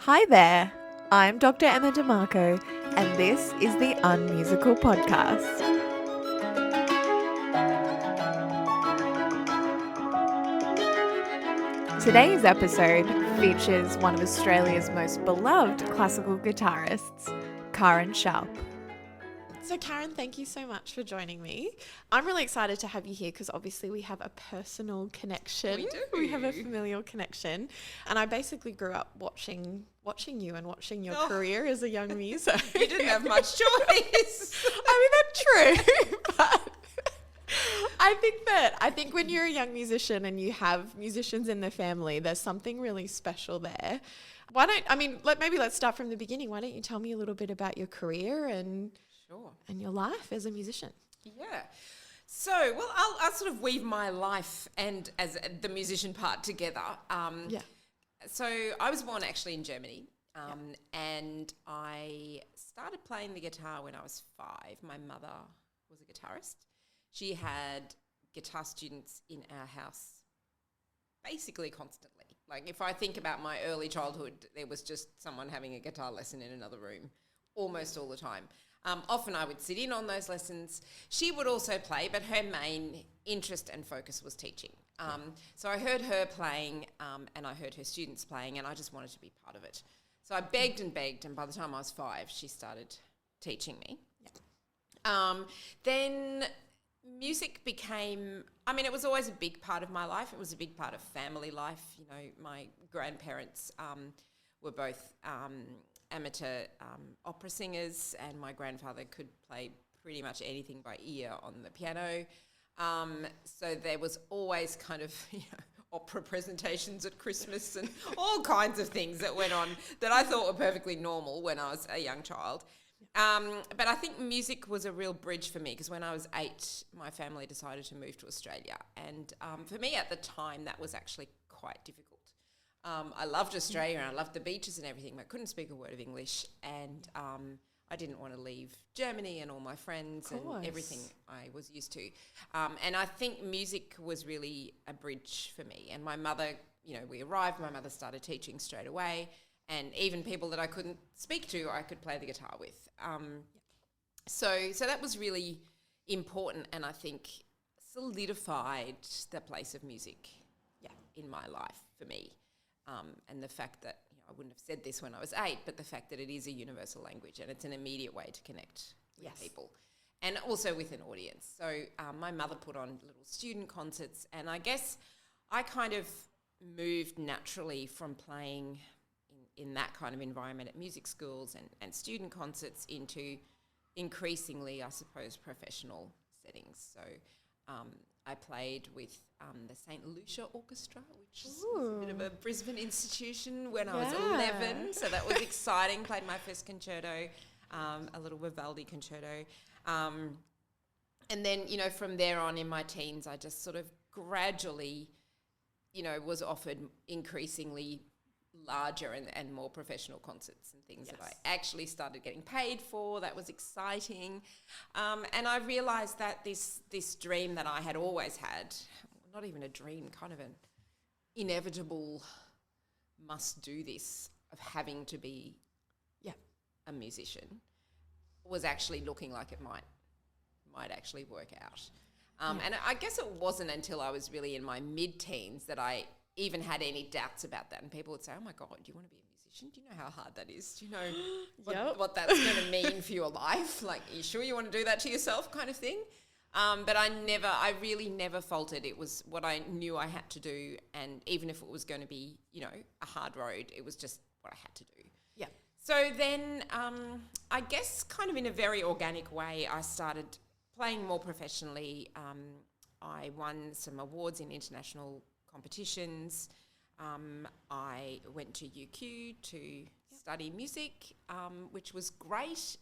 Hi there, I'm Dr. Emma DeMarco, and this is the Unmusical Podcast. Today's episode features one of Australia's most beloved classical guitarists, Karin Schaupp. So Karin, thank you so much for joining me. I'm really excited to have you here because obviously we have a personal connection. We do. We have a familial connection. And I basically grew up watching you and watching your career as a young muso. You didn't have much choice. I mean, that's true. But I think when you're a young musician and you have musicians in the family, there's something really special there. Let's start from the beginning. Why don't you tell me a little bit about your career and your life as a musician? Yeah. So, I'll sort of weave my life and as the musician part together. So I was born actually in Germany, and I started playing the guitar when I was 5. My mother was a guitarist. She had guitar students in our house basically constantly. Like if I think about my early childhood, there was just someone having a guitar lesson in another room almost all the time. Often I would sit in on those lessons. She would also play, but her main interest and focus was teaching. So I heard her playing and I heard her students playing, and I just wanted to be part of it. So I begged, and by the time I was 5, she started teaching me. Then music became, it was always a big part of my life. It was a big part of family life. You know, my grandparents were both amateur opera singers, and my grandfather could play pretty much anything by ear on the piano. So there was always kind of, opera presentations at Christmas and all kinds of things that went on that I thought were perfectly normal when I was a young child. But I think music was a real bridge for me because when I was 8, my family decided to move to Australia. And for me at the time, that was actually quite difficult. I loved Australia and I loved the beaches and everything, but I couldn't speak a word of English. And I didn't want to leave Germany and all my friends and everything I was used to. And I think music was really a bridge for me. And my mother, we arrived, my mother started teaching straight away. And even people that I couldn't speak to, I could play the guitar with. So that was really important, and I think solidified the place of music in my life for me. And the fact that, I wouldn't have said this when I was 8, but the fact that it is a universal language and it's an immediate way to connect with people and also with an audience. So my mother put on little student concerts, and I guess I kind of moved naturally from playing in that kind of environment at music schools and student concerts into increasingly, I suppose, professional settings. So I played with the St. Lucia Orchestra, which is a bit of a Brisbane institution when I was 11. So that was exciting. Played my first concerto, a little Vivaldi concerto. And then, from there on in my teens, I just sort of gradually, was offered increasingly larger and more professional concerts and things that I actually started getting paid for. That was exciting. And I realised that this dream that I had always had, not even a dream, kind of an inevitable must do this of having to be a musician, was actually looking like it might actually work out. And I guess it wasn't until I was really in my mid-teens that I even had any doubts about that, and people would say, "Oh my God, do you want to be a musician? Do you know how hard that is? Do you know what that's going to mean for your life? Like, are you sure you want to do that to yourself?" kind of thing. But I really never faltered. It was what I knew I had to do, and even if it was going to be, a hard road, it was just what I had to do. Yeah. So then, I guess, kind of in a very organic way, I started playing more professionally. I won some awards in international competitions. I went to UQ to study music, which was great.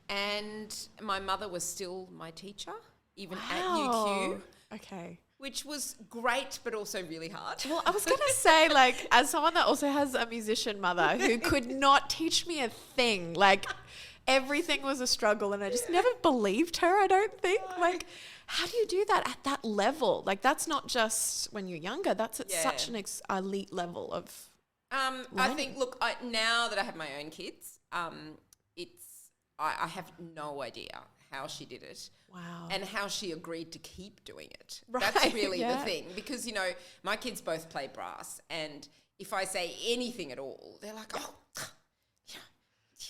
And my mother was still my teacher, even at UQ. Okay. Which was great, but also really hard. Well, I was going to say, as someone that also has a musician mother who could not teach me a thing, everything was a struggle, and I just never believed her, I don't think. How do you do that at that level? That's not just when you're younger. That's at such an elite level of I think, look, now that I have my own kids, I have no idea how she did it. Wow. And how she agreed to keep doing it. Right, That's really the thing. Because, my kids both play brass, and if I say anything at all, they're like, oh,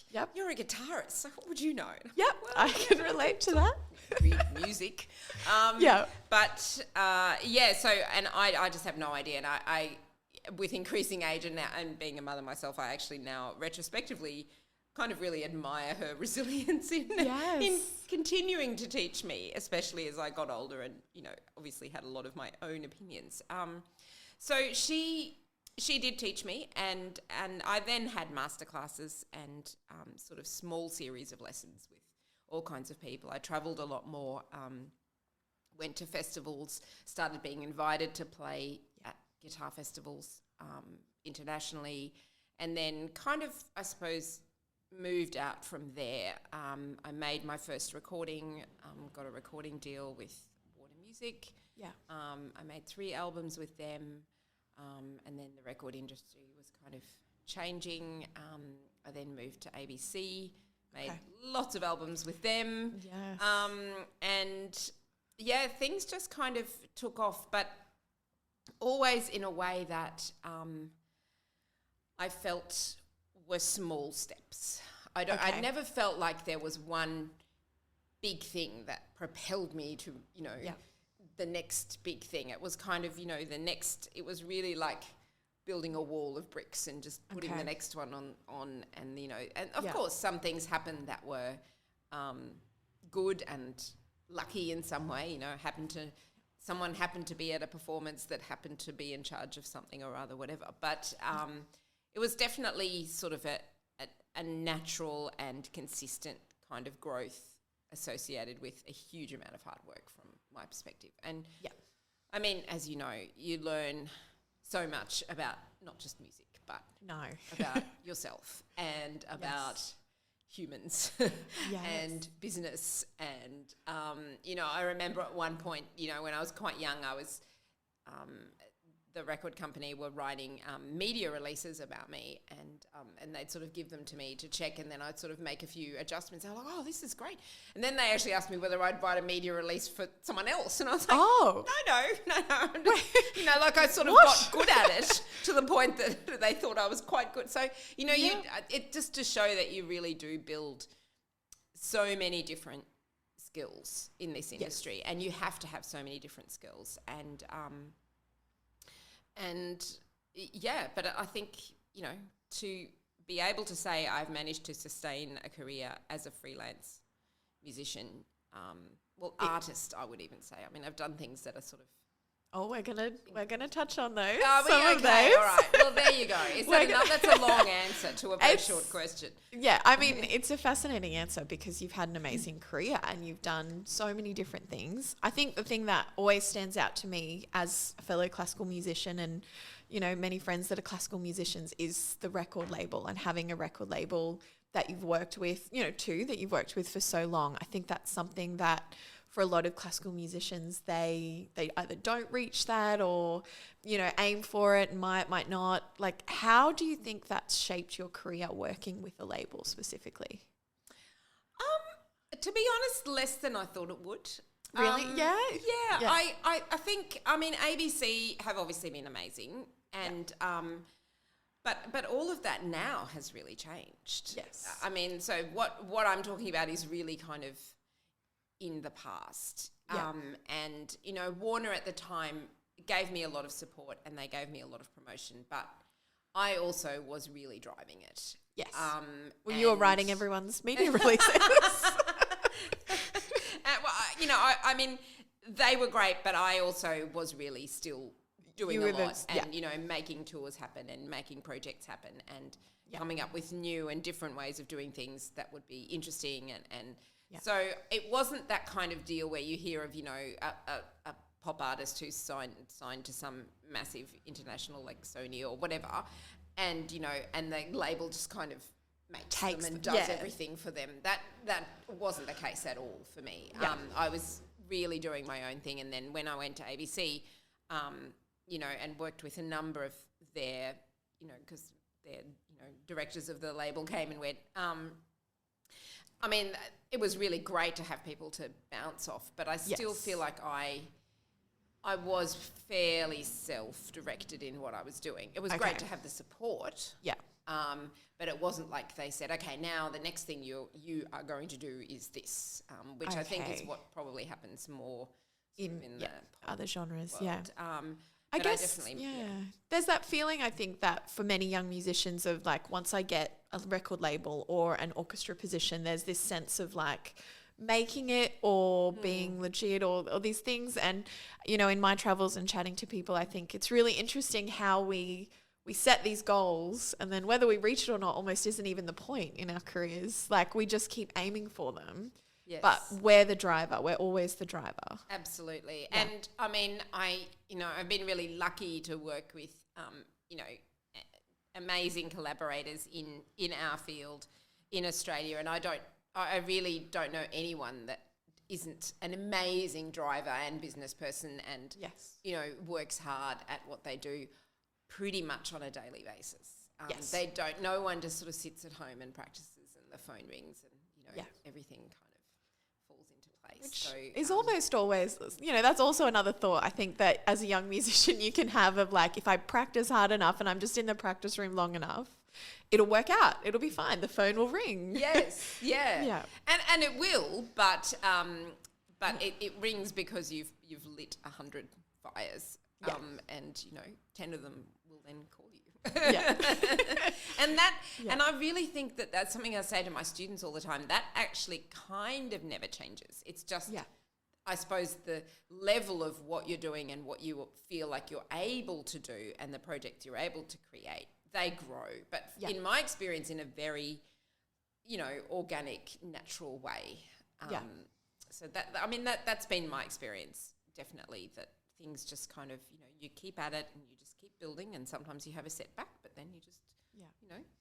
yep, you're a guitarist, so what would you know? Yep, well, I can relate to that. Read music. Yeah. But, so, and I just have no idea. And I with increasing age and being a mother myself, I actually now retrospectively kind of really admire her resilience in continuing to teach me, especially as I got older and, obviously had a lot of my own opinions. So she did teach me, and I then had masterclasses and sort of small series of lessons with all kinds of people. I travelled a lot more, went to festivals, started being invited to play at guitar festivals internationally, and then kind of, I suppose, moved out from there. I made my first recording, got a recording deal with Warner Music. Yeah. I made 3 albums with them, and then the record industry was kind of changing. I then moved to ABC, made lots of albums with them. Yes. And things just kind of took off, but always in a way that I felt were small steps. I never felt like there was one big thing that propelled me to, the next big thing. It was kind of, it was really like building a wall of bricks and just putting the next one on and, and of course some things happened that were good and lucky in some way, someone happened to be at a performance that happened to be in charge of something or other, whatever. But it was definitely sort of a natural and consistent kind of growth associated with a huge amount of hard work from my perspective. And I mean, as you know, you learn so much about not just music, but about yourself and about humans and business. And, I remember at one point, when I was quite young, I was the record company were writing media releases about me, and they'd sort of give them to me to check, and then I'd sort of make a few adjustments. They're like, oh, this is great. And then they actually asked me whether I'd write a media release for someone else, and I was like, no. Like I sort of got good at it to the point that they thought I was quite good. So, it just to show that you really do build so many different skills in this industry, and you have to have so many different skills. But I think, to be able to say I've managed to sustain a career as a freelance musician, artist, I would even say. I mean, I've done things that are sort of... Oh, we're gonna touch on those. Some of those. All right. Well, there you go. That's a long answer to a very short question. Yeah, I mean, it's a fascinating answer because you've had an amazing career and you've done so many different things. I think the thing that always stands out to me as a fellow classical musician and, many friends that are classical musicians is the record label, and having a record label that you've worked with, that you've worked with for so long. I think that's something that for a lot of classical musicians, they either don't reach that or, aim for it and might not. Like, how do you think that's shaped your career working with a label specifically? To be honest, less than I thought it would. Really? Yeah. I think, ABC have obviously been amazing, and but all of that now has really changed. Yes. I mean, so what I'm talking about is really kind of in the past. And, Warner at the time gave me a lot of support and they gave me a lot of promotion, but I also was really driving it. Yes. You were writing everyone's media releases. I mean, they were great, but I also was really still doing a lot and, making tours happen and making projects happen and coming up with new and different ways of doing things that would be interesting and so it wasn't that kind of deal where you hear of, a pop artist who's signed to some massive international like Sony or whatever, and, and the label just kind of takes them and does everything for them. That wasn't the case at all for me. I was really doing my own thing, and then when I went to ABC, and worked with a number of their, because their directors of the label came and went, I mean, it was really great to have people to bounce off, but I still feel like I was fairly self-directed in what I was doing. It was great to have the support. Yeah. But it wasn't like they said, okay, now the next thing you are going to do is this, which I think is what probably happens more in the other genres. world. Yeah. I guess, there's that feeling, I think, that for many young musicians of like, once I get a record label or an orchestra position, there's this sense of like making it or being legit or these things. And, in my travels and chatting to people, I think it's really interesting how we set these goals, and then whether we reach it or not almost isn't even the point in our careers. Like, we just keep aiming for them. Yes. But we're the driver. We're always the driver. Absolutely. Yeah. And I mean, I've been really lucky to work with, amazing collaborators in our field in Australia. And I really don't know anyone that isn't an amazing driver and business person and, works hard at what they do pretty much on a daily basis. No one just sort of sits at home and practices and the phone rings and, everything kind of falls into place. Which is almost always, that's also another thought I think that as a young musician you can have of like, if I practice hard enough and I'm just in the practice room long enough, it'll work out. It'll be fine. The phone will ring. Yes, yeah. And it will, but it rings because you've lit 100 fires. And 10 of them will then call you. And I really think that that's something I say to my students all the time. That actually kind of never changes. It's just, I suppose, the level of what you're doing and what you feel like you're able to do and the projects you're able to create, they grow. But in my experience, in a very, organic, natural way. So that's been my experience, definitely, that things just kind of, you keep at it and you just keep building, and sometimes you have a setback, but then you just,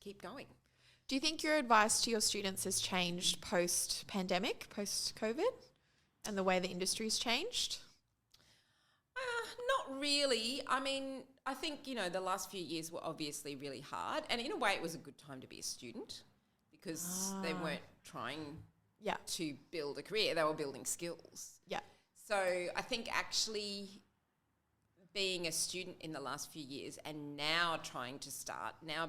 keep going. Do you think your advice to your students has changed post-pandemic, post-COVID, and the way the industry's changed? Not really. I mean, I think, the last few years were obviously really hard, and in a way it was a good time to be a student because they weren't trying to build a career, they were building skills. Yeah. So I think actually being a student in the last few years and now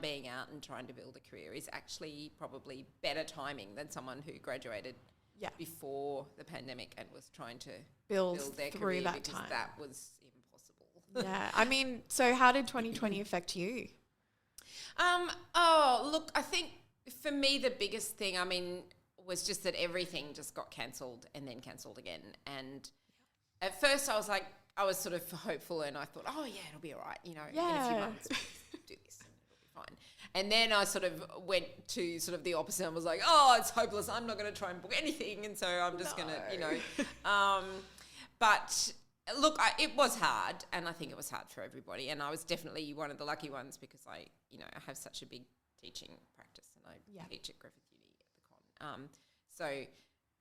being out and trying to build a career is actually probably better timing than someone who graduated before the pandemic and was trying to build their career because that was impossible. Yeah. I mean, so how did 2020 affect you? Look, I think for me the biggest thing, was just that everything just got cancelled and then cancelled again. And at first I was sort of hopeful and I thought, it'll be all right, in a few months we'll do this and it'll be fine. And then I sort of went to sort of the opposite and was like, it's hopeless, I'm not going to try and book anything, and so I'm just going to, but look, it was hard, and I think it was hard for everybody, and I was definitely one of the lucky ones because I have such a big teaching practice and I teach at Griffith Uni at the Con. So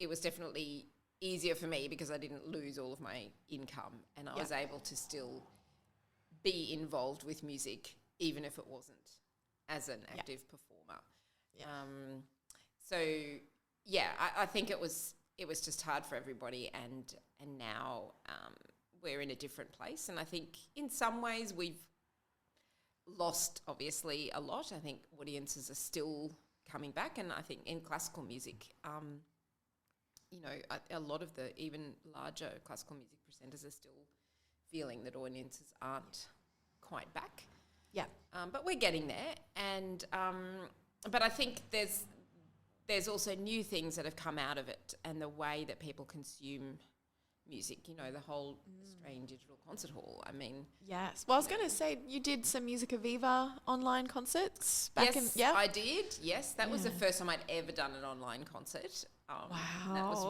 it was definitely easier for me because I didn't lose all of my income, and I was able to still be involved with music even if it wasn't as an active performer. I think it was just hard for everybody, and now we're in a different place, and I think in some ways we've lost obviously a lot. I think audiences are still coming back, and I think in classical music a lot of the even larger classical music presenters are still feeling that audiences aren't quite back. Yeah. But we're getting there, and but I think there's also new things that have come out of it, and the way that people consume music, the whole Australian Digital Concert Hall. Yes. Well, I was going to say, you did some Musica Viva online concerts back in... Yes, I did. Yes, that was the first time I'd ever done an online concert. Wow. That was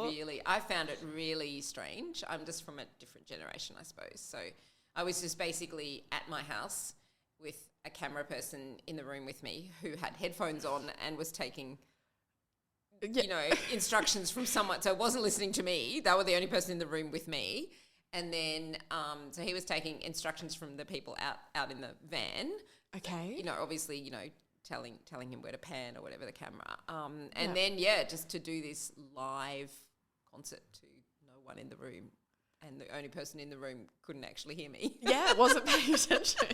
I found it really strange. I'm just from a different generation, I suppose. So I was just basically at my house with a camera person in the room with me who had headphones on and was taking... instructions from someone. So it wasn't listening to me. They were the only person in the room with me. And then, so he was taking instructions from the people out in the van. Okay. Obviously, telling him where to pan or whatever the camera. Yeah. Then just to do this live concert to no one in the room, and the only person in the room couldn't actually hear me. Yeah, wasn't paying attention.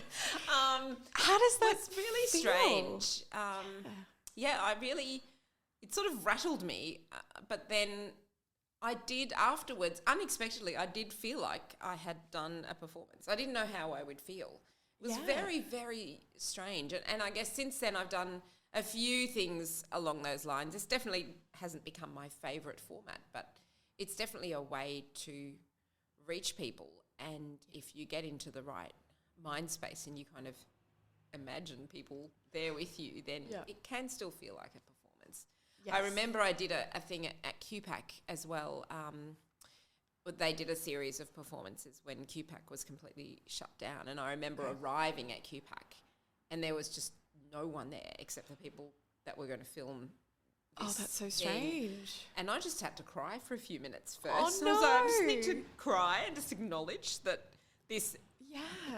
How does that It's really feel? strange. It sort of rattled me, but then I did afterwards, unexpectedly, I did feel like I had done a performance. I didn't know how I would feel. It was very, very strange. And I guess since then I've done a few things along those lines. This definitely hasn't become my favourite format, but it's definitely a way to reach people. And if you get into the right mind space and you kind of imagine people there with you, then it can still feel like a performance. Yes. I remember I did a thing at QPAC as well. They did a series of performances when QPAC was completely shut down. And I remember arriving at QPAC and there was just no one there except the people that were going to film this that's so thing. strange. And I just had to cry for a few minutes first. Oh, no. I was like, I just need to cry and just acknowledge that this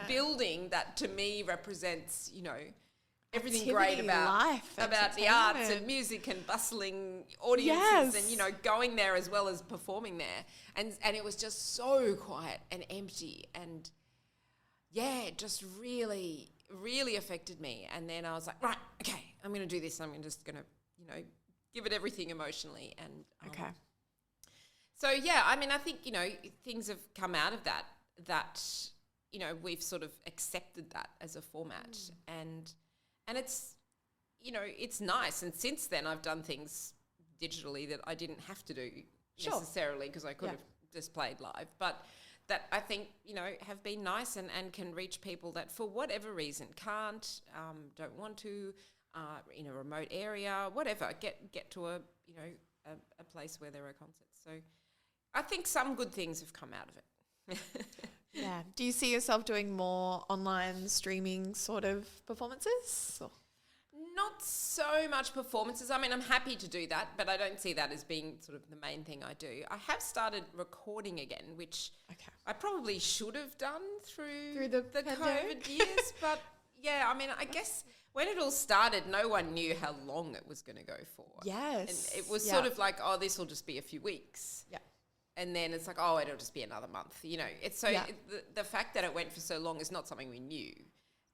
building that to me represents, everything Activity, great about life, the arts and music and bustling audiences and, going there as well as performing there. And it was just so quiet and empty and, it just really, really affected me. And then I was like, right, okay, I'm going to do this. I'm just going to, give it everything emotionally. And So, I think, things have come out of that, we've sort of accepted that as a format. And it's, it's nice. And since then I've done things digitally that I didn't have to do necessarily because I could have just played live. But that I think, have been nice and can reach people that for whatever reason can't, don't want to, in a remote area, whatever, get to a place where there are concerts. So I think some good things have come out of it. Yeah. Do you see yourself doing more online streaming sort of performances? Or? Not so much performances. I mean, I'm happy to do that, but I don't see that as being sort of the main thing I do. I have started recording again, which I probably should have done through the COVID years. But I guess when it all started, no one knew how long it was going to go for. Yes. And it was sort of like, this will just be a few weeks. Yeah. And then it's like, it'll just be another month. It's so the fact that it went for so long is not something we knew.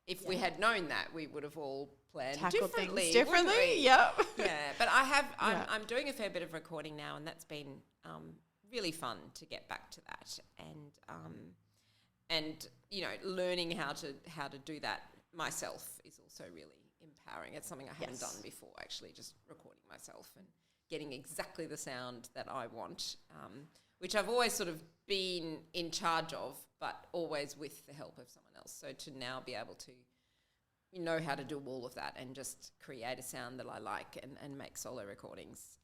If we had known that, we would have all planned differently. Things differently. Yep. Yeah, but I'm doing a fair bit of recording now, and that's been really fun to get back to that, and learning how to do that myself is also really empowering. It's something I haven't done before, actually, just recording myself and getting exactly the sound that I want, which I've always sort of been in charge of, but always with the help of someone else. So to now be able to know how to do all of that and just create a sound that I like and make solo recordings,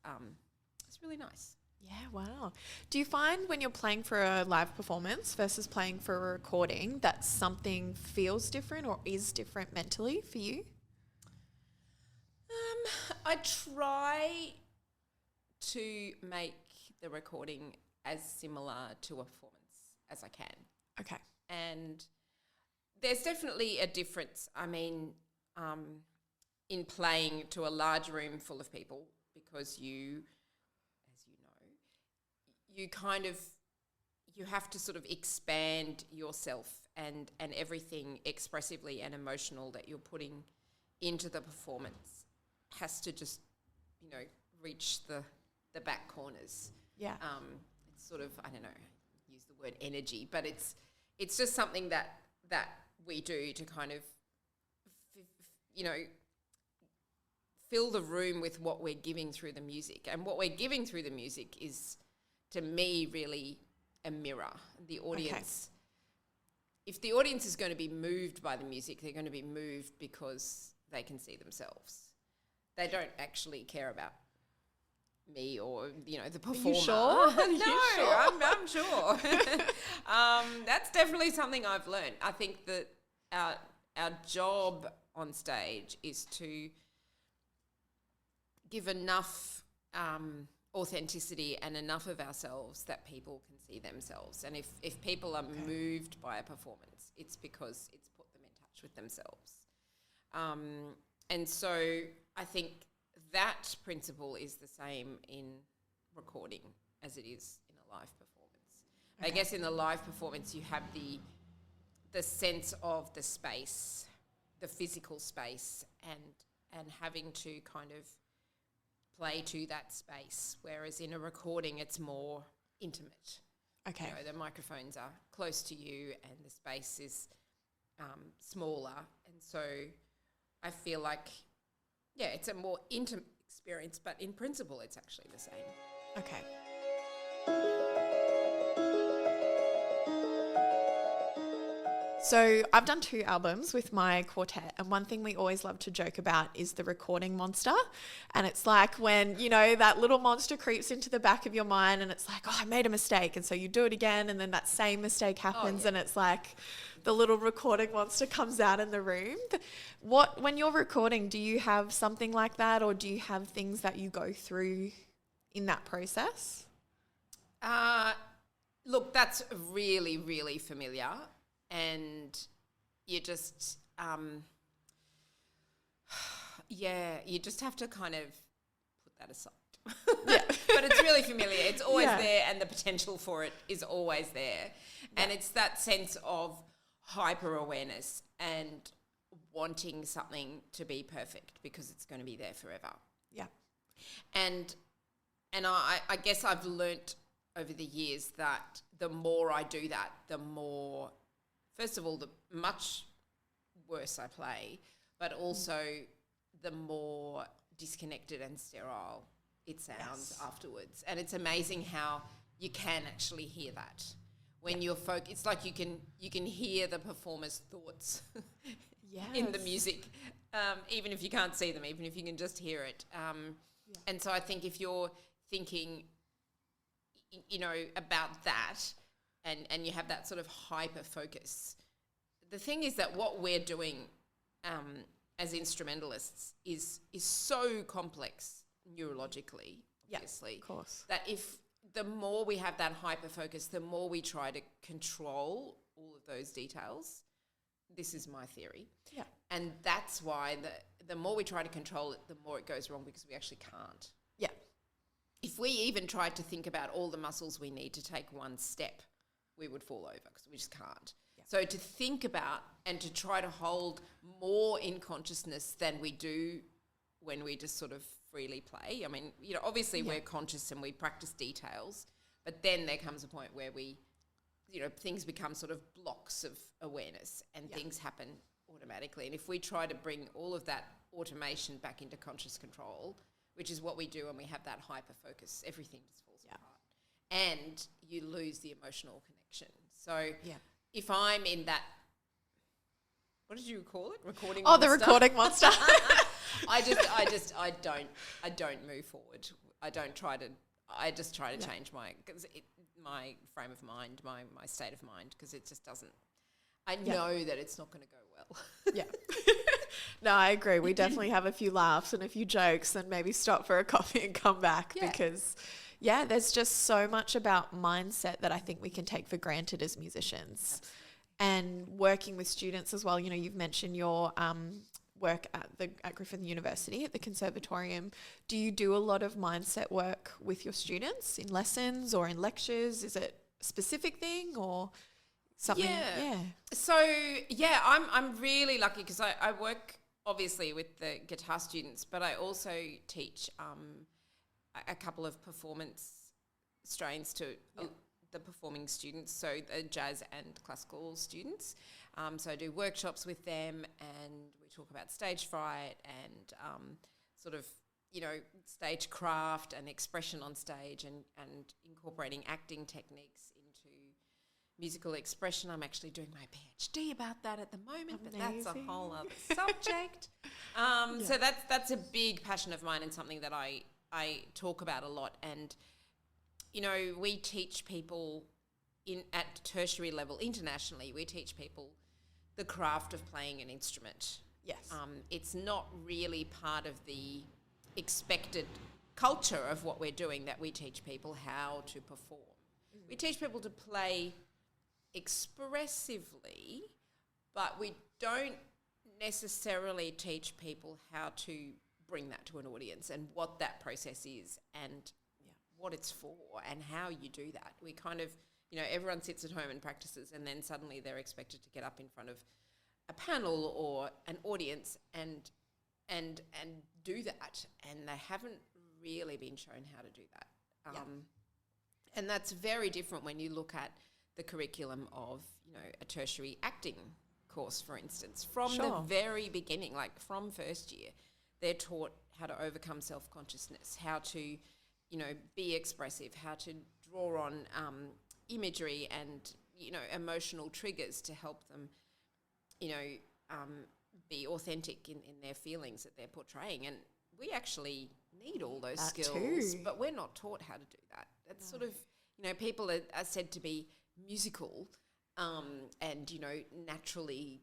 it's really nice. Yeah, wow. Do you find when you're playing for a live performance versus playing for a recording that something feels different or is different mentally for you? I try to make the recording as similar to a performance as I can. Okay. And there's definitely a difference. I mean, in playing to a large room full of people, because you, as you know, you have to sort of expand yourself and everything expressively and emotional that you're putting into the performance has to just, reach the back corners. Yeah. It's sort of, I don't know, use the word energy, but it's just something that we do to kind of, fill the room with what we're giving through the music. And what we're giving through the music is, to me, really a mirror. The audience, if the audience is going to be moved by the music, they're going to be moved because they can see themselves. They don't actually care about me or, the performer. Are you sure? No, I'm sure. That's definitely something I've learned. I think that our job on stage is to give enough authenticity and enough of ourselves that people can see themselves. And if people are moved by a performance, it's because it's put them in touch with themselves. And so I think that principle is the same in recording as it is in a live performance. Okay. I guess in the live performance you have the sense of the space, the physical space, and having to kind of play to that space, whereas in a recording it's more intimate. Okay. You know, the microphones are close to you and the space is smaller, and so I feel like, yeah, it's a more intimate experience, but in principle it's actually the same. Okay. So I've done 2 albums with my quartet, and one thing we always love to joke about is the recording monster. And it's like when, you know, that little monster creeps into the back of your mind and it's like, oh, I made a mistake. And so you do it again and then that same mistake happens, and it's like the little recording monster comes out in the room. When you're recording, do you have something like that, or do you have things that you go through in that process? Look, that's really, really familiar. And you just, you just have to kind of put that aside. Yeah. But it's really familiar. It's always there, and the potential for it is always there. Yeah. And it's that sense of hyper-awareness and wanting something to be perfect because it's going to be there forever. Yeah. And I guess I've learnt over the years that the more I do that, the more... First of all, the much worse I play, but also the more disconnected and sterile it sounds afterwards. And it's amazing how you can actually hear that when you're it's like you can hear the performer's thoughts in the music, even if you can't see them, even if you can just hear it. And so I think if you're thinking, you know, about that, and you have that sort of hyper focus. The thing is that what we're doing as instrumentalists is so complex neurologically, obviously, of course, that if the more we have that hyper focus, the more we try to control all of those details. This is my theory. Yeah. And that's why the more we try to control it, the more it goes wrong, because we actually can't. Yeah. If we even tried to think about all the muscles we need to take one step, we would fall over because we just can't. Yeah. So to think about and to try to hold more in consciousness than we do when we just sort of freely play. I mean, you know, obviously we're conscious and we practice details, but then there comes a point where we, you know, things become sort of blocks of awareness and things happen automatically. And if we try to bring all of that automation back into conscious control, which is what we do when we have that hyper focus, everything just falls apart. And you lose the emotional connection. So if I'm in that, what did you call it? Recording monster? The recording monster. I don't move forward. I just try to change my frame of mind, my state of mind, because it just doesn't, I know that it's not going to go well. Yeah. No, I agree. We definitely have a few laughs and a few jokes and maybe stop for a coffee and come back because... Yeah, there's just so much about mindset that I think we can take for granted as musicians. Absolutely. And working with students as well. You know, you've mentioned your work at Griffith University at the Conservatorium. Do you do a lot of mindset work with your students in lessons or in lectures? Is it a specific thing or something? Yeah. So, I'm really lucky because I work obviously with the guitar students, but I also teach a couple of performance strains to the performing students, so the jazz and classical students. So I do workshops with them and we talk about stage fright and sort of, you know, stage craft and expression on stage and incorporating acting techniques into musical expression. I'm actually doing my PhD about that at the moment, but that's a whole other subject. So that's a big passion of mine and something that I talk about a lot. And, you know, we teach people at tertiary level internationally, we teach people the craft of playing an instrument. Yes. It's not really part of the expected culture of what we're doing that we teach people how to perform. Mm-hmm. We teach people to play expressively, but we don't necessarily teach people how to bring that to an audience and what that process is and what it's for and how you do that. We kind of, everyone sits at home and practices, and then suddenly they're expected to get up in front of a panel or an audience and do that, and they haven't really been shown how to do that. And that's very different when you look at the curriculum of, a tertiary acting course, for instance. From the very beginning, like from first year, they're taught how to overcome self-consciousness, how to, be expressive, how to draw on imagery and, emotional triggers to help them, be authentic in their feelings that they're portraying. And we actually need all those skills, but we're not taught how to do that. That's sort of, people are said to be musical and, naturally,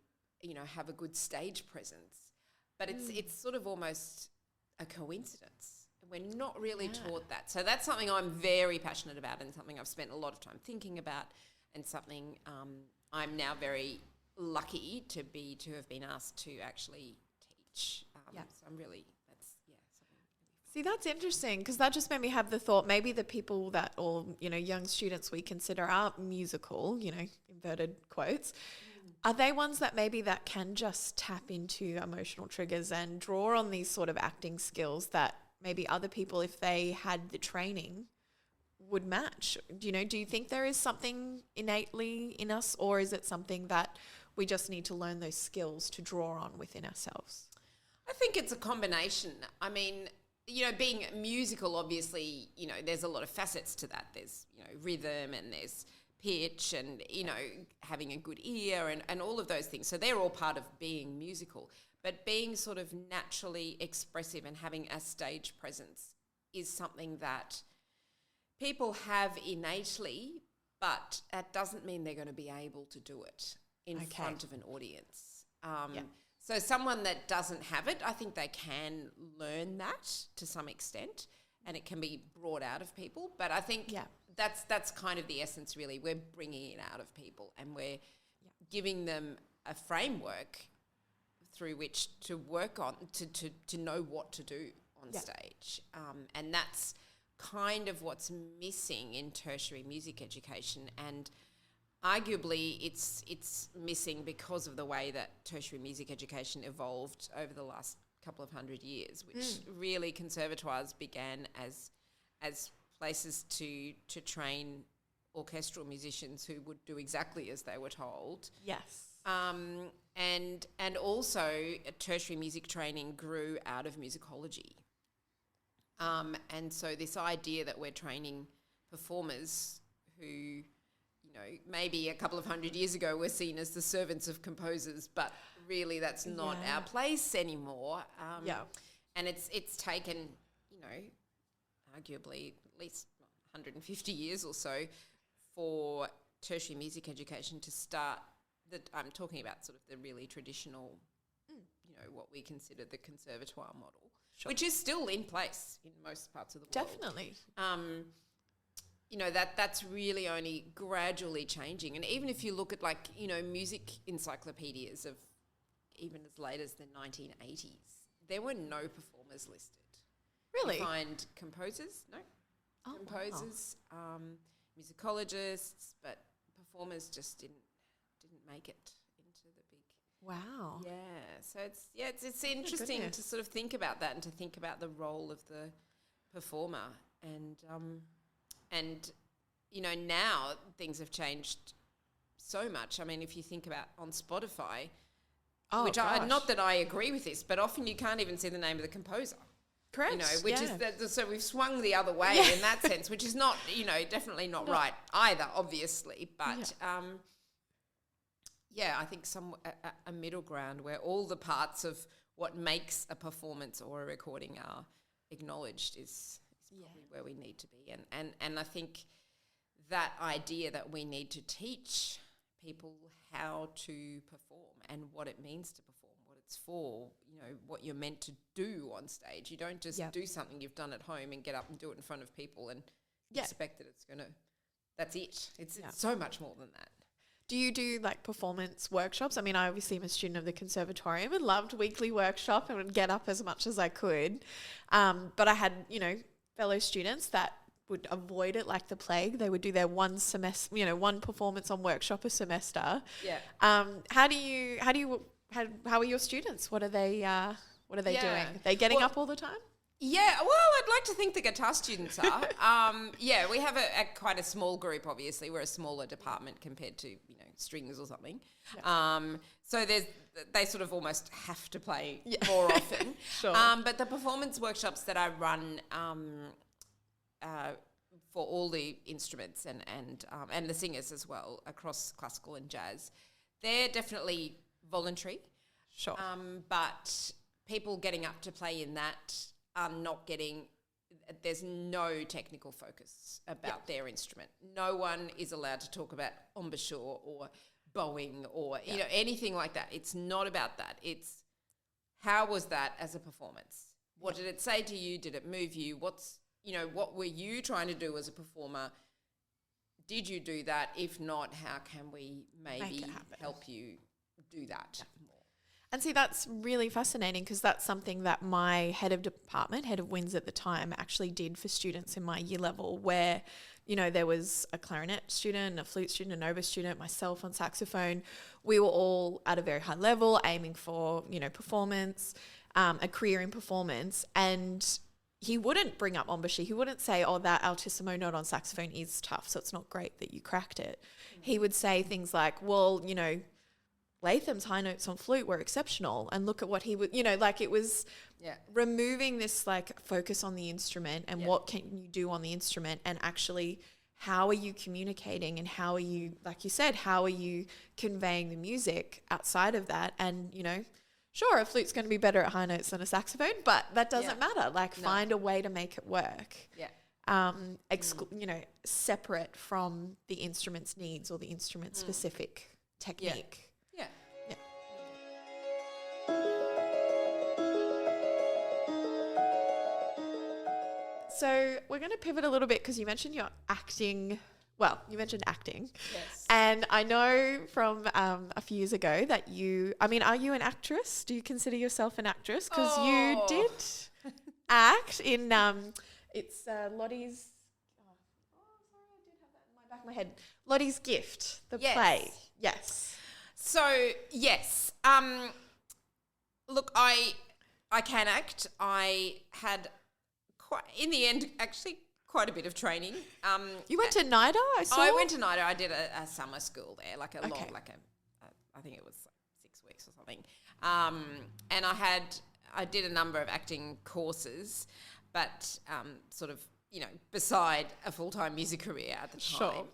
have a good stage presence. But it's sort of almost a coincidence. We're not really taught that. So that's something I'm very passionate about and something I've spent a lot of time thinking about and something I'm now very lucky to have been asked to actually teach. So I'm really, See, that's interesting, because that just made me have the thought, maybe the people that, or, young students we consider are musical, inverted quotes, are they ones that maybe that can just tap into emotional triggers and draw on these sort of acting skills that maybe other people, if they had the training, would match? Do you think there is something innately in us, or is it something that we just need to learn those skills to draw on within ourselves? I think it's a combination. I mean, being musical, obviously, there's a lot of facets to that. There's, rhythm, and there's pitch, and, having a good ear and all of those things. So they're all part of being musical. But being sort of naturally expressive and having a stage presence is something that people have innately, but that doesn't mean they're going to be able to do it in front of an audience. So someone that doesn't have it, I think they can learn that to some extent, and it can be brought out of people. But I think that's kind of the essence, really. We're bringing it out of people, and we're giving them a framework through which to work on, to know what to do on stage. And that's kind of what's missing in tertiary music education, and arguably it's missing because of the way that tertiary music education evolved over the last couple of 100 years, which really conservatoires began as places to train orchestral musicians who would do exactly as they were told. Yes. And also tertiary music training grew out of musicology. And so this idea that we're training performers who, maybe a couple of 100 years ago were seen as the servants of composers, but really that's not our place anymore. And it's taken, arguably at least 150 years or so for tertiary music education to start. That I'm talking about sort of the really traditional, what we consider the conservatoire model, which is still in place in most parts of the world. Definitely. That's really only gradually changing. And even if you look at music encyclopedias of even as late as the 1980s, there were no performers listed. Really? You find composers, composers, musicologists, but performers just didn't make it into the big. Wow. Yeah. So it's interesting to sort of think about that and to think about the role of the performer and now things have changed so much. I mean, if you think about on Spotify, not that I agree with this, but often you can't even see the name of the composer. Correct. Which is so we've swung the other way in that sense, which is not, definitely not right either, obviously. But I think a middle ground where all the parts of what makes a performance or a recording are acknowledged is probably where we need to be. And I think that idea that we need to teach people how to perform and what it means to perform, what it's for, what you're meant to do on stage. You don't just do something you've done at home and get up and do it in front of people and expect that it's going to, that's it. It's so much more than that. Do you do like performance workshops? I mean, I obviously am a student of the conservatorium and loved weekly workshop and would get up as much as I could. But I had, fellow students that would avoid it like the plague. They would do their one semester, one performance on workshop a semester. Yeah. How are your students? What are they doing? Are they getting up all the time? Yeah, well, I'd like to think the guitar students are. We have quite a small group, obviously. We're a smaller department compared to, strings or something. Yeah. So they sort of almost have to play more often. Sure. But the performance workshops that I run for all the instruments and the singers as well across classical and jazz, they're definitely voluntary. Sure. But people getting up to play in that are not getting, there's no technical focus about their instrument. No one is allowed to talk about embouchure or bowing or anything like that. It's not about that. It's how was that as a performance? What did it say to you? Did it move you? What were you trying to do as a performer? Did you do that? If not, how can we maybe help you do that more? And see, that's really fascinating because that's something that my head of winds at the time, actually did for students in my year level where, there was a clarinet student, a flute student, an oboe student, myself on saxophone. We were all at a very high level aiming for, performance, a career in performance. And he wouldn't bring up embouchure. He wouldn't say, that altissimo note on saxophone is tough, so it's not great that you cracked it. Mm-hmm. He would say things like, well, Latham's high notes on flute were exceptional, and look at what he would, it was removing this focus on the instrument and what can you do on the instrument, and actually how are you communicating and how are you, like you said, how are you conveying the music outside of that? And, sure, a flute's going to be better at high notes than a saxophone, but that doesn't matter. Find a way to make it work. Yeah. Separate from the instrument's needs or the instrument specific technique. So we're going to pivot a little bit because you mentioned your acting. Well, you mentioned acting. Yes. And I know from a few years ago that are you an actress? Do you consider yourself an actress? Because you did act in, it's Lottie's, sorry, I did have that in my back of my head. Lottie's Gift, the play. Yes. So, yes. Look, I can act. I had in the end, actually, quite a bit of training. You went to NIDA, I saw? I went to NIDA. I did a summer school there, I think it was 6 weeks or something. And I did a number of acting courses, but sort of, beside a full-time music career at the time. Sure.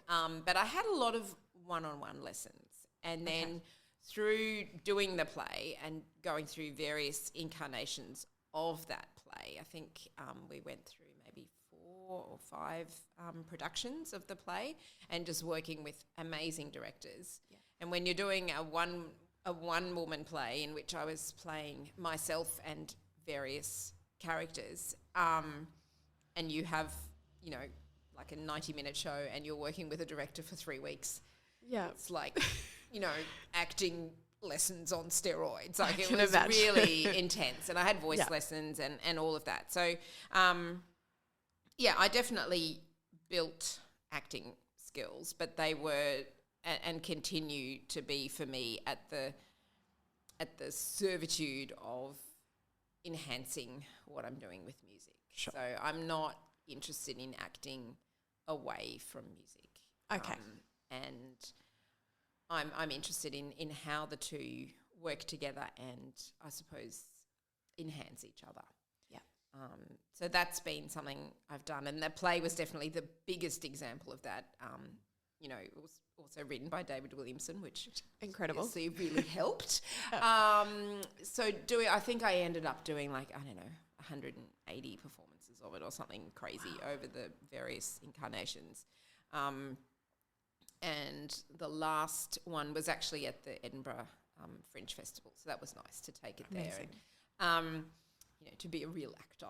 But I had a lot of one-on-one lessons. And then through doing the play and going through various incarnations of that play, I think we went through maybe 4 or 5 productions of the play and just working with amazing directors. Yeah. And when you're doing a one-woman play in which I was playing myself and various characters, and you have, like a 90-minute show and you're working with a director for 3 weeks, it's like, acting lessons on steroids. Like it was really intense, and I had voice lessons and all of that. So, I definitely built acting skills, but they were and continue to be for me at the servitude of enhancing what I'm doing with music. Sure. So I'm not interested in acting away from music. Okay. And I'm interested in how the two work together and I suppose enhance each other. Yeah. So that's been something I've done, and the play was definitely the biggest example of that. It was also written by David Williamson, which incredible. Obviously really helped. I think I ended up doing 180 performances of it or something crazy over the various incarnations. And the last one was actually at the Edinburgh Fringe Festival, so that was nice to take it there and to be a real actor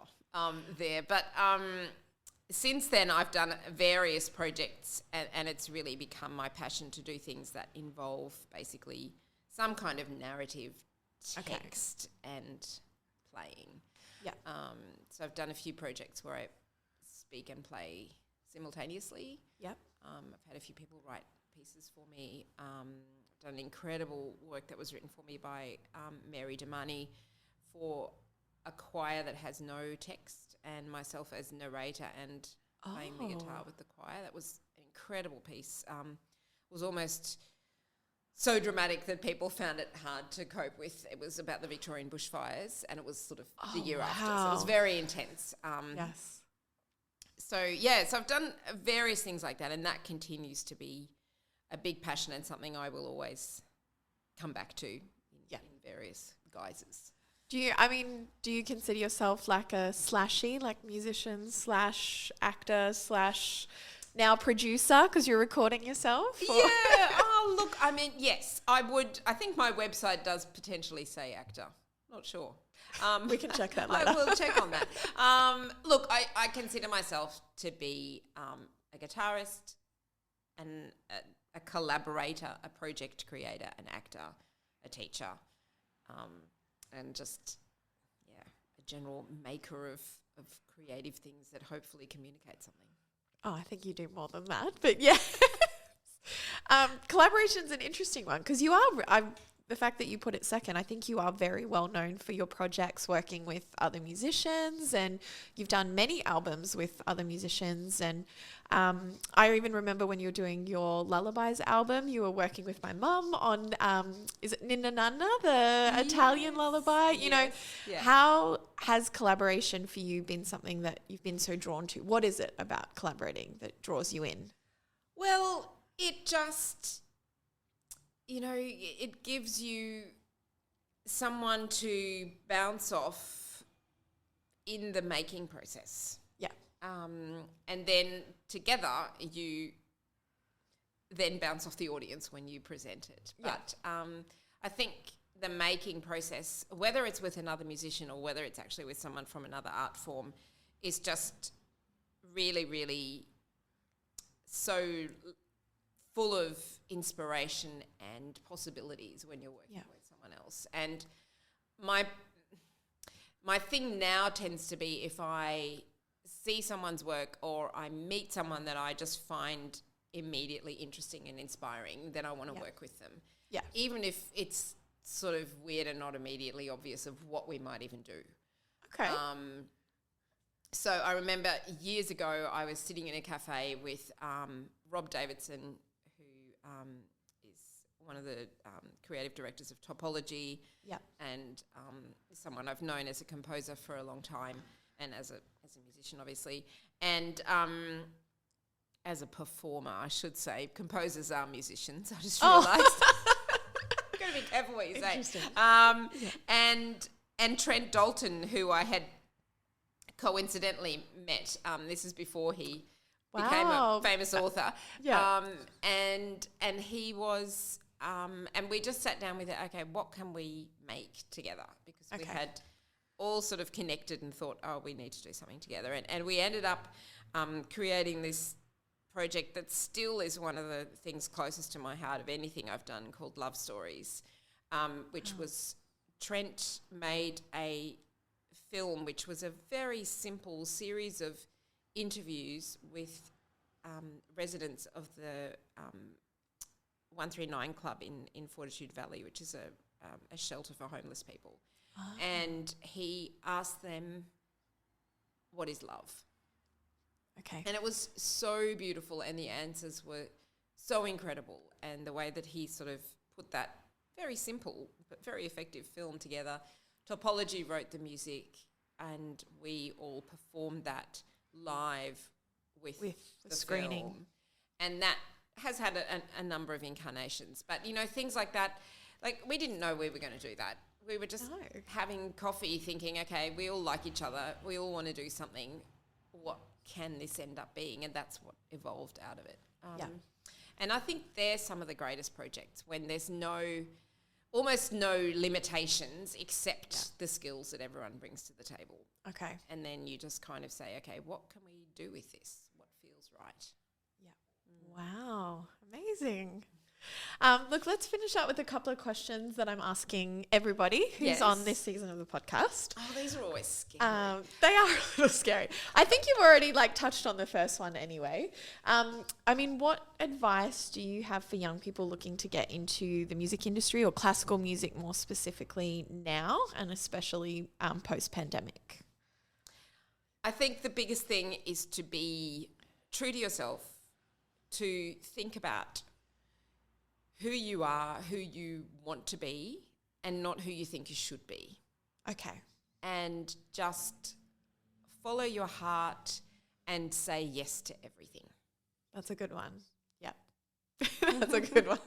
there. But since then, I've done various projects, and it's really become my passion to do things that involve basically some kind of narrative, text, and playing. Yeah. So I've done a few projects where I speak and play simultaneously. Yep. I've had a few people write pieces for me. Done incredible work that was written for me by Mary Damani for a choir that has no text, and myself as narrator and playing the guitar with the choir. That was an incredible piece. It was almost so dramatic that people found it hard to cope with. It was about the Victorian bushfires, and it was sort of the year after. So it was very intense. Yes. So I've done various things like that, and that continues to be a big passion and something I will always come back to in various guises. Do you consider yourself like a slashy, like musician / actor / now producer because you're recording yourself? Or? Yeah. Look, I mean, yes, I would. I think my website does potentially say actor. Not sure. We can check that later. I will check on that. Look, I consider myself to be a guitarist and a collaborator, a project creator, an actor, a teacher, and just, a general maker of creative things that hopefully communicate something. Oh, I think you do more than that, but yeah. Collaboration's an interesting one because you are, the fact that you put it second, I think you are very well known for your projects working with other musicians, and you've done many albums with other musicians. And I even remember when you were doing your Lullabies album, you were working with my mum on, is it Ninna Nanna, the Italian lullaby? You know, how has collaboration for you been something that you've been so drawn to? What is it about collaborating that draws you in? Well, it just, it gives you someone to bounce off in the making process. Yeah. And then together you then bounce off the audience when you present it. But I think the making process, whether it's with another musician or whether it's actually with someone from another art form, is just really, really so full of inspiration and possibilities when you're working with someone else. And my thing now tends to be, if I see someone's work or I meet someone that I just find immediately interesting and inspiring, then I want to work with them. Yeah. Even if it's sort of weird and not immediately obvious of what we might even do. Okay. So I remember years ago I was sitting in a cafe with Rob Davidson, who is one of the creative directors of Topology, and someone I've known as a composer for a long time, and as a musician, obviously, and as a performer, I should say. Composers are musicians. I just realised. I've got to be careful what you say. And Trent Dalton, who I had coincidentally met. This is before he became a famous author. And he was, and we just sat down with it. Okay, what can we make together? Because we had all sort of connected and thought, we need to do something together. And we ended up creating this project that still is one of the things closest to my heart of anything I've done, called Love Stories, which was, Trent made a film which was a very simple series of interviews with residents of the 139 Club in Fortitude Valley, which is a shelter for homeless people. And he asked them, what is love? Okay. And it was so beautiful, and the answers were so incredible, and the way that he sort of put that very simple but very effective film together. Topology wrote the music, and we all performed that live with the screening. Film. And that has had a number of incarnations. But, things like that, like, we didn't know we were going to do that. We were just having coffee thinking, okay, we all like each other. We all want to do something. What can this end up being? And that's what evolved out of it. And I think they're some of the greatest projects, when almost no limitations except the skills that everyone brings to the table. Okay. And then you just kind of say, okay, what can we do with this? What feels right? Yeah. Wow. Amazing. Look, let's finish up with a couple of questions that I'm asking everybody who's on this season of the podcast. Oh, these are always scary. They are a little scary. I think you've already touched on the first one anyway. I mean, what advice do you have for young people looking to get into the music industry or classical music more specifically now and especially post-pandemic? I think the biggest thing is to be true to yourself, to think about who you are, who you want to be, and not who you think you should be. Okay. And just follow your heart and say yes to everything. That's a good one. Yeah. That's a good one.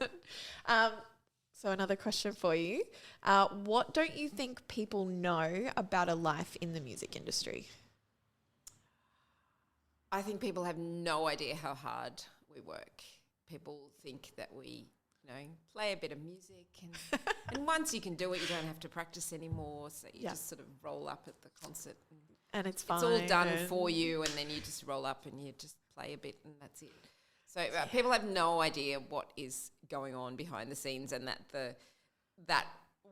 So another question for you. What don't you think people know about a life in the music industry? I think people have no idea how hard we work. People think that we play a bit of music and once you can do it, you don't have to practice anymore. So you just sort of roll up at the concert. And it's fine. It's all done for you, and then you just roll up and you just play a bit and that's it. So people have no idea what is going on behind the scenes, and that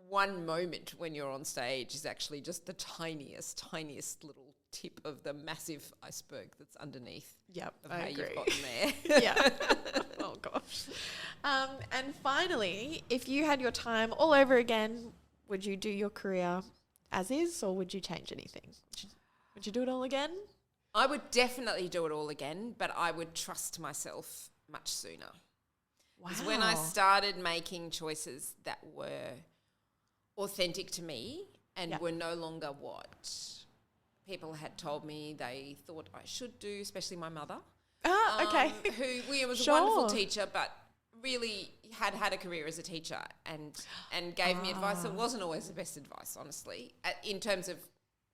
one moment when you're on stage is actually just the tiniest little tip of the massive iceberg that's underneath. Yep, of I how agree. You've gotten there. Yeah. Oh gosh. And finally, if you had your time all over again, would you do your career as is, or would you change anything? Would you do it all again? I would definitely do it all again, but I would trust myself much sooner. Wow. Because when I started making choices that were authentic to me and were no longer what people had told me they thought I should do, especially my mother. Okay. Who was a wonderful teacher, but really had a career as a teacher and gave me advice that wasn't always the best advice, honestly, in terms of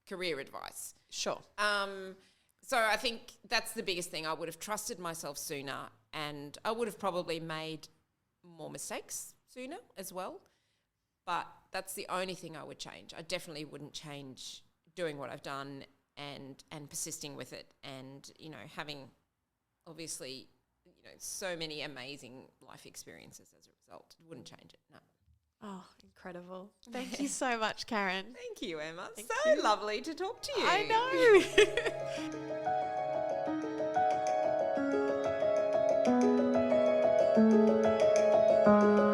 career advice. Sure. So I think that's the biggest thing. I would have trusted myself sooner, and I would have probably made more mistakes sooner as well. But that's the only thing I would change. I definitely wouldn't change doing what I've done and persisting with it, and having obviously so many amazing life experiences as a result. Wouldn't change it. No. Oh, incredible. Thank you so much, Karin. Thank you, Emma. Thank so you. Lovely to talk to you. I know.